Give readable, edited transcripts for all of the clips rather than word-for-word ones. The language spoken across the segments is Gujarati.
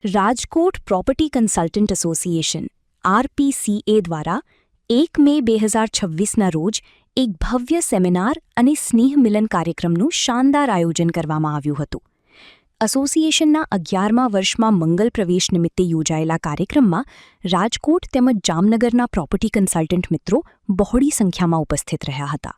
રાજકોટ પ્રોપર્ટી કન્સલ્ટન્ટ એસોસિએશન આરપીસીએ દ્વારા 1 મે 2026ના રોજ એક ભવ્ય સેમિનાર અને સ્નેહ મિલન કાર્યક્રમનું શાનદાર આયોજન કરવામાં આવ્યું હતું. એસોસિએશનના 11મા વર્ષમાં મંગલ પ્રવેશ નિમિત્તે યોજાયેલા કાર્યક્રમમાં રાજકોટ તેમજ જામનગરના પ્રોપર્ટી કન્સલ્ટન્ટ મિત્રો બહોળી સંખ્યામાં ઉપસ્થિત રહ્યા હતા.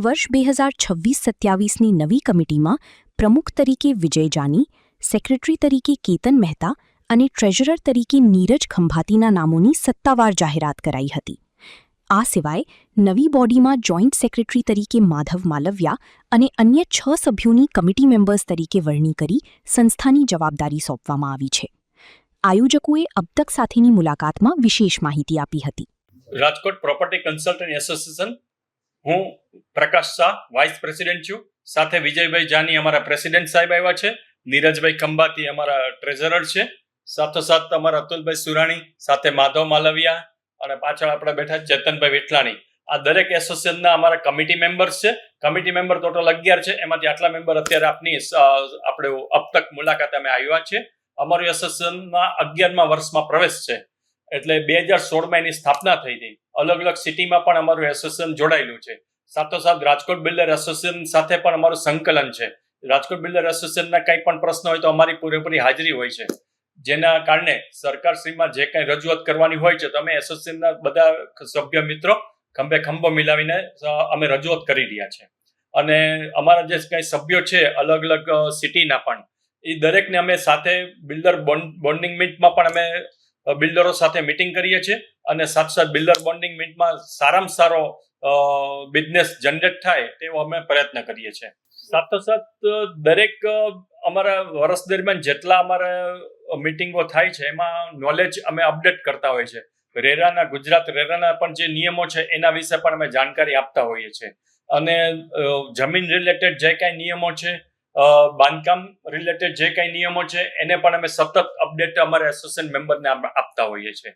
વર્ષ 2026-27ની નવી કમિટીમાં પ્રમુખ તરીકે વિજય જાની, સેક્રેટરી તરીકે કેતન મહેતા અને ટ્રેઝરર તરીકે નીરજ ખંભાતીના નામોની સત્તાવાર જાહેરાત કરાઈ હતી. આ સિવાય નવી બોડીમાં જોઈન્ટ સેક્રેટરી તરીકે માધવ માલવિયા અને અન્ય 6 સભ્યોની કમિટી મેમ્બર્સ તરીકે વરણી કરી સંસ્થાની જવાબદારી સોંપવામાં આવી છે. આયોજકોએ અબતક સાથેની મુલાકાતમાં વિશેષ માહિતી આપી હતી. રાજકોટ પ્રોપર્ટી કન્સલ્ટન્ટ એસોસિએશન, હું પ્રકાશ શાહ વાઇસ પ્રેસિડેન્ટ છું. સાથે વિજયભાઈ જાની અમારા પ્રેસિડેન્ટ સાહેબ આવ્યા છે, નીરજભાઈ ખંભાતી અમારા ટ્રેઝરર છે, સાથોસાથ અમારા અતુલભાઈ સુરાણી, સાથે માધવ માલવિયા અને પાછળ આપણે બેઠા ચેતનભાઈ વિઠલાણી. આ દરેક એસોસિએશનના અમારા કમિટી મેમ્બર્સ છે. કમિટી મેમ્બર ટોટલ 11 છે, એમાંથી આટલા મેમ્બર અત્યારે આપની આપણે અબતક મુલાકાતે અમે આવ્યા છે. અમારું એસોસિએશનમાં 11મા વર્ષમાં પ્રવેશ છે, એટલે 2016માં એની સ્થાપના થઈ હતી. અલગ અલગ સિટીમાં પણ અમારું એસોસિએશન જોડાયેલું છે. સાથોસાથ રાજકોટ બિલ્ડર એસોસિએશન સાથે પણ અમારું સંકલન છે. રાજકોટ બિલ્ડર એસોસિએશનના કંઈ પણ પ્રશ્ન હોય તો અમારી પૂરેપૂરી હાજરી હોય છે, જેના કારણે સરકારશ્રીમાં જે કંઈ રજૂઆત કરવાની હોય છે તો અમે એસોસિએશનના બધા સભ્ય મિત્રો ખંભે ખંભો મિલાવીને અમે રજૂઆત કરી રહ્યા છે. અને અમારા જે કંઈ સભ્યો છે અલગ અલગ સિટીના પણ, એ દરેકને અમે સાથે બિલ્ડર બોન્ડિંગ મીટમાં પણ અમે બિલ્ડરો સાથે મિટિંગ કરીએ છીએ અને સાથે બિલ્ડર બોન્ડિંગ મીટમાં સારામાં સારો બિઝનેસ જનરેટ થાય તેવો અમે પ્રયત્ન કરીએ છીએ. સાથોસાથ દરેક અમારા વર્ષ દરમિયાન જેટલા અમારા મિટિંગો થાય છે એમાં નોલેજ અમે અપડેટ કરતા હોઈએ છીએ. ગુજરાત રેરાના પણ જે નિયમો છે એના વિશે પણ અમે જાણકારી આપતા હોઈએ છીએ. અને જમીન રિલેટેડ જે કાંઈ નિયમો છે, બાંધકામ રિલેટેડ જે કાંઈ નિયમો છે એને પણ અમે સતત અપડેટ અમારા એસોસિએશન મેમ્બરને આપતા હોઈએ છીએ.